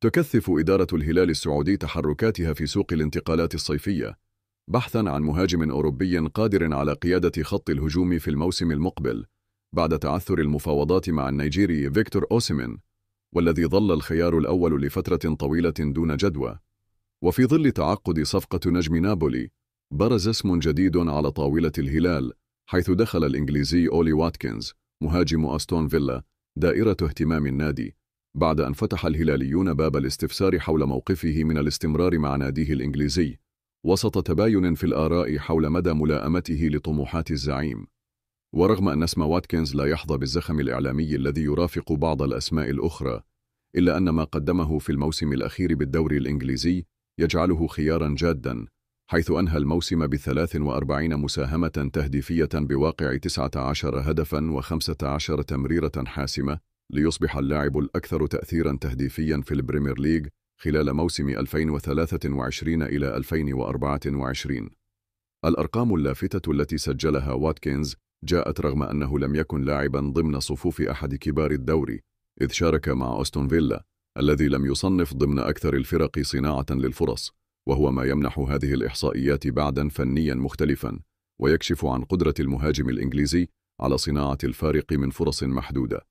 تكثف إدارة الهلال السعودي تحركاتها في سوق الانتقالات الصيفية بحثاً عن مهاجم أوروبي قادر على قيادة خط الهجوم في الموسم المقبل بعد تعثر المفاوضات مع النيجيري فيكتور أوسيمين، والذي ظل الخيار الأول لفترة طويلة دون جدوى. وفي ظل تعقد صفقة نجم نابولي، برز اسم جديد على طاولة الهلال، حيث دخل الإنجليزي أولي واتكنز مهاجم أستون فيلا دائرة اهتمام النادي، بعد أن فتح الهلاليون باب الاستفسار حول موقفه من الاستمرار مع ناديه الإنجليزي، وسط تباين في الآراء حول مدى ملائمته لطموحات الزعيم. ورغم أن اسم واتكنز لا يحظى بالزخم الإعلامي الذي يرافق بعض الأسماء الأخرى، إلا أن ما قدمه في الموسم الأخير بالدوري الإنجليزي يجعله خياراً جاداً، حيث أنهى الموسم ب43 مساهمة تهديفية بواقع 19 هدفاً و15 تمريرة حاسمة، ليصبح اللاعب الأكثر تأثيراً تهديفياً في البريمير ليج خلال موسم 2023 إلى 2024. الأرقام اللافتة التي سجلها واتكنز جاءت رغم أنه لم يكن لاعباً ضمن صفوف أحد كبار الدوري، إذ شارك مع أستون فيلا الذي لم يصنف ضمن أكثر الفرق صناعة للفرص، وهو ما يمنح هذه الإحصائيات بعداً فنياً مختلفاً، ويكشف عن قدرة المهاجم الإنجليزي على صناعة الفارق من فرص محدودة.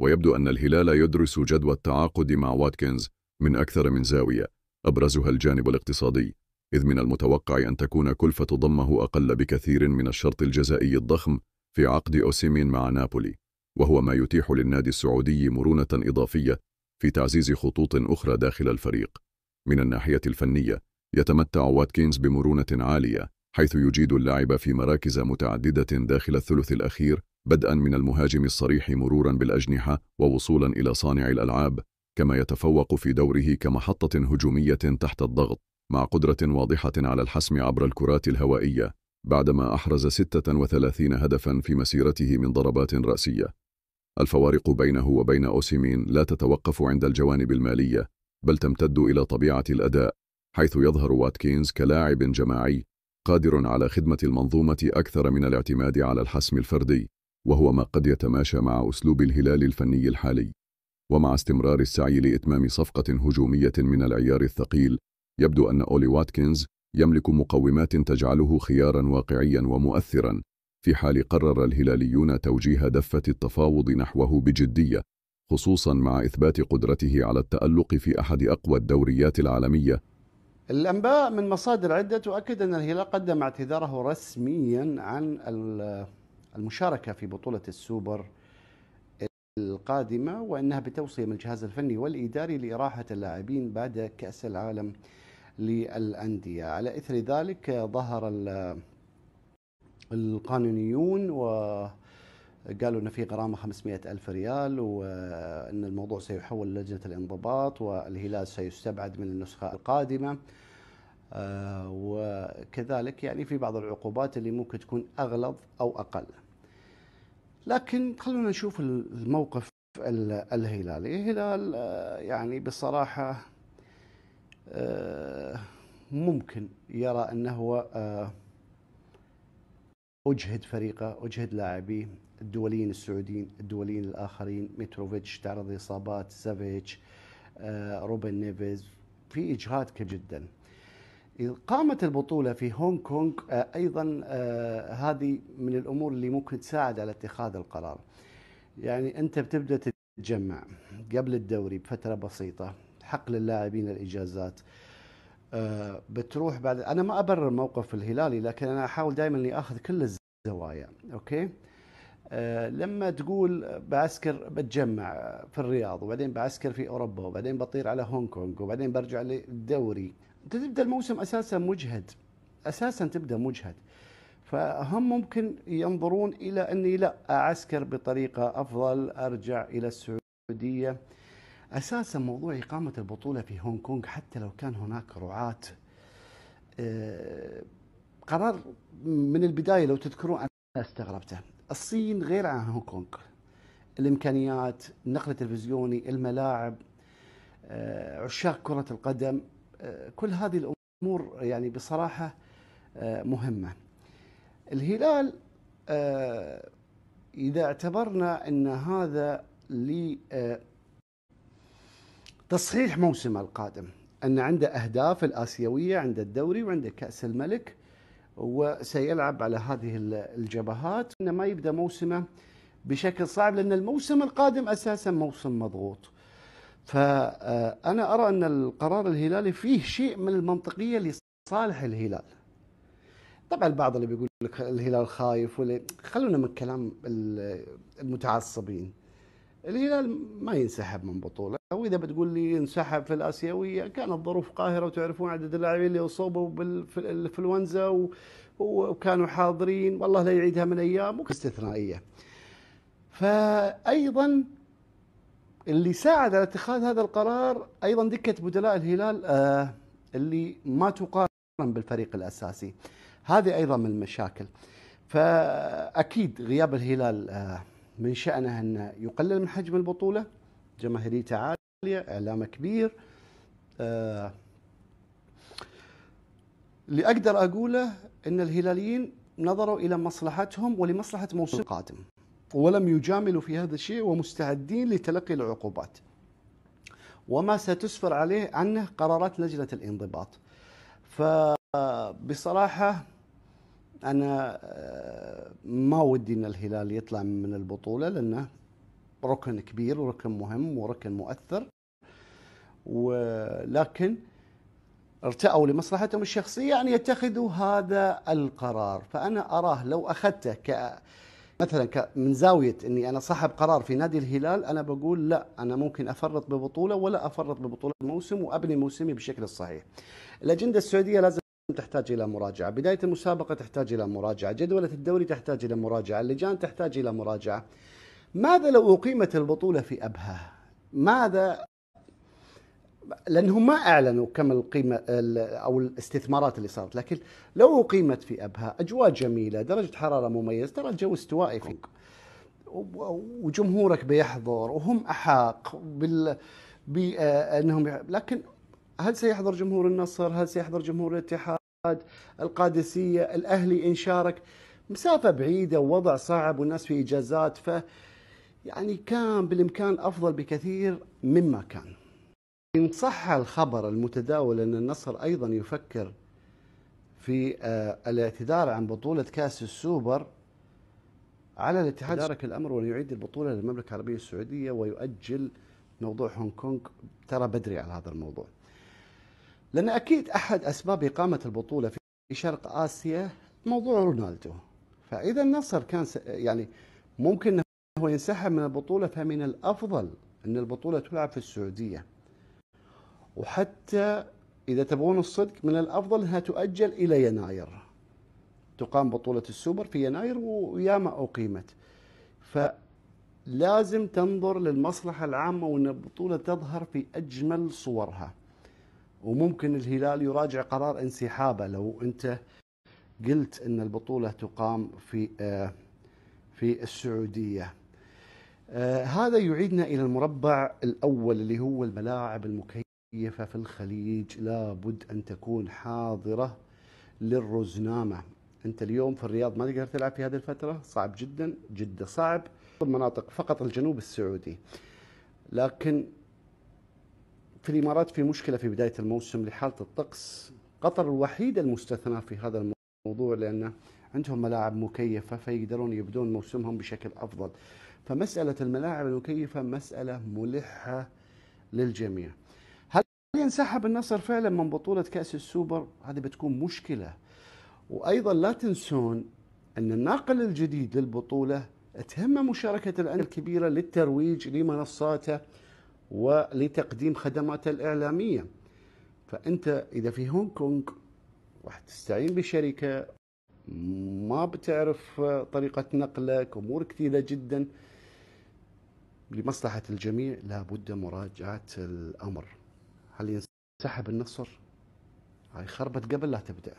ويبدو أن الهلال يدرس جدوى التعاقد مع واتكنز من أكثر من زاوية، أبرزها الجانب الاقتصادي، إذ من المتوقع أن تكون كلفة ضمه أقل بكثير من الشرط الجزائي الضخم في عقد أوسيمين مع نابولي، وهو ما يتيح للنادي السعودي مرونة إضافية في تعزيز خطوط أخرى داخل الفريق. من الناحية الفنية، يتمتع واتكنز بمرونة عالية، حيث يجيد اللعب في مراكز متعددة داخل الثلث الأخير، بدءا من المهاجم الصريح مرورا بالأجنحة ووصولا إلى صانع الألعاب، كما يتفوق في دوره كمحطة هجومية تحت الضغط، مع قدرة واضحة على الحسم عبر الكرات الهوائية، بعدما أحرز 36 هدفا في مسيرته من ضربات رأسية. الفوارق بينه وبين أوسيمين لا تتوقف عند الجوانب المالية، بل تمتد إلى طبيعة الأداء، حيث يظهر واتكنز كلاعب جماعي قادر على خدمة المنظومة أكثر من الاعتماد على الحسم الفردي، وهو ما قد يتماشى مع أسلوب الهلال الفني الحالي. ومع استمرار السعي لإتمام صفقة هجومية من العيار الثقيل، يبدو أن أولي واتكنز يملك مقومات تجعله خيارا واقعيا ومؤثرا في حال قرر الهلاليون توجيه دفة التفاوض نحوه بجدية، خصوصا مع إثبات قدرته على التألق في أحد أقوى الدوريات العالمية. الأنباء من مصادر عدة تؤكد أن الهلال قدم اعتذاره رسميا عن المشاركة في بطولة السوبر القادمة، وأنها بتوصية من الجهاز الفني والإداري لإراحة اللاعبين بعد كأس العالم للأندية. على إثر ذلك ظهر القانونيون وقالوا أن في غرامة 500 ألف ريال، وأن الموضوع سيحول للجنة الانضباط، والهلال سيستبعد من النسخة القادمة. وكذلك يعني في بعض العقوبات اللي ممكن تكون أغلظ أو أقل. لكن خلونا نشوف الموقف الهلالي. الهلال يعني بصراحة ممكن يرى أنه أجهد فريقه، أجهد لاعبيه الدوليين السعوديين، الدوليين الآخرين، ميتروفيتش تعرض لإصابات، سافيتش، روبن نيفيز، في إجهاد كبير جدا. إقامة البطولة في هونغ كونغ أيضا هذه من الأمور اللي ممكن تساعد على اتخاذ القرار. يعني أنت بتبدأ تتجمع قبل الدوري بفترة بسيطة، حق للاعبين الإجازات، بتروح بعد. أنا ما أبرر موقف الهلالي، لكن أنا أحاول دائما أني أخذ كل الزوايا. أوكي، لما تقول بعسكر بتجمع في الرياض، وبعدين بعسكر في أوروبا، وبعدين بطير على هونغ كونغ، وبعدين برجع للدوري، أنت تبدأ الموسم أساسا مجهد، أساسا تبدأ مجهد. فهم ممكن ينظرون إلى أني لا أعسكر بطريقة أفضل، أرجع إلى السعودية. أساسا موضوع إقامة البطولة في هونغ كونغ حتى لو كان هناك رعاة، قرار من البداية لو تذكرون أنا استغربته. الصين غير عن هونغ كونغ، الإمكانيات، النقل التلفزيوني، الملاعب، عشاق كرة القدم، كل هذه الأمور يعني بصراحة مهمة. الهلال إذا اعتبرنا أن هذا تصحيح موسمه القادم، أن عنده أهداف الآسيوية، عنده الدوري وعنده كأس الملك، وسيلعب على هذه الجبهات، إنه ما يبدأ موسمه بشكل صعب، لأن الموسم القادم أساسا موسم مضغوط. فأنا أرى أن القرار الهلالي فيه شيء من المنطقية لصالح الهلال. طبعا البعض اللي بيقول لك الهلال خايف، خلونا من كلام المتعصبين. الهلال ما ينسحب من بطولة، وإذا بتقول لي انسحب في الآسيوية كانت ظروف قاهرة، وتعرفون عدد اللاعبين اللي أصابوا بالإنفلونزا وكانوا حاضرين، والله لا يعيدها من أيام استثنائية. فأيضا اللي ساعد على اتخاذ هذا القرار أيضا دكة بدلاء الهلال اللي ما تقارن بالفريق الأساسي، هذه أيضا من المشاكل. فأكيد غياب الهلال من شأنه أن يقلل من حجم البطولة، جماهيريته عالية، إعلامه كبير. اللي أقدر أقوله أن الهلاليين نظروا إلى مصلحتهم ولمصلحة موسم قادم، ولم يجاملوا في هذا الشيء، ومستعدين لتلقي العقوبات وما ستسفر عليه عنه قرارات لجنة الانضباط. فبصراحة أنا ما ودي أن الهلال يطلع من البطولة، لأنه ركن كبير وركن مهم وركن مؤثر، ولكن ارتأوا لمصلحتهم الشخصية أن يتخذوا هذا القرار. فأنا أراه لو أخذته مثلا من زاوية أني أنا صاحب قرار في نادي الهلال، أنا بقول لا، أنا ممكن أفرط ببطولة ولا أفرط ببطولة الموسم وأبني موسمي بالشكل الصحيح. الأجندة السعودية لازم تحتاج إلى مراجعة، بداية المسابقة تحتاج إلى مراجعة، جدولة الدوري تحتاج إلى مراجعة، اللجان تحتاج إلى مراجعة. ماذا لو أقيمت البطولة في أبها؟ ماذا؟ لأنهم ما أعلنوا كم القيمة أو الاستثمارات اللي صارت، لكن لو أقيمت في أبها، أجواء جميلة، درجة حرارة مميز، ترى الجو استوائي فوق، وجمهورك بيحضر وهم أحاق بأنهم لكن هل سيحضر جمهور النصر؟ هل سيحضر جمهور الاتحاد؟ القادسية؟ الأهلي إن شارك؟ مسافة بعيدة ووضع صعب والناس في إجازات، يعني كان بالإمكان أفضل بكثير مما كان. إن صح الخبر المتداول أن النصر أيضا يفكر في الاعتذار عن بطولة كأس السوبر، على الاتحاد يدارك الأمر وأن يعيد البطولة للمملكة العربية السعودية ويؤجل موضوع هونغ كونغ. ترى بدري على هذا الموضوع، لأن أكيد أحد أسباب إقامة البطولة في شرق آسيا موضوع رونالدو. فإذا النصر كان يعني ممكن أنه ينسحب من البطولة، فمن الأفضل أن البطولة تلعب في السعودية، وحتى إذا تبغون الصدق من الأفضل أنها تؤجل إلى يناير، تقام بطولة السوبر في يناير وياما أقيمت. فلازم تنظر للمصلحة العامة وأن البطولة تظهر في أجمل صورها. وممكن الهلال يراجع قرار انسحابه لو أنت قلت أن البطولة تقام في السعودية. هذا يعيدنا إلى المربع الأول اللي هو الملاعب المكيفة في الخليج، لابد أن تكون حاضرة للرزنامة. أنت اليوم في الرياض ما تقدر تلعب في هذه الفترة، صعب جدا، جدة صعب، مناطق فقط الجنوب السعودي. لكن في الإمارات في مشكلة في بداية الموسم لحالة الطقس، قطر الوحيدة المستثنى في هذا الموضوع، لأن عندهم ملاعب مكيفة فيقدرون يبدون موسمهم بشكل أفضل. فمسألة الملاعب المكيفة مسألة ملحة للجميع. هل ينسحب النصر فعلا من بطولة كأس السوبر؟ هذه بتكون مشكلة. وأيضا لا تنسون أن الناقل الجديد للبطولة تهم مشاركة الأندية الكبيرة للترويج لمنصاته ولتقديم خدماته الإعلامية. فأنت إذا في هونغ كونغ راح تستعين بشركة ما بتعرف طريقة نقلك، أمور كثيرة جدا. لمصلحة الجميع لابد مراجعة الأمر. هل ينسحب النصر؟ هاي خربت قبل لا تبدأ.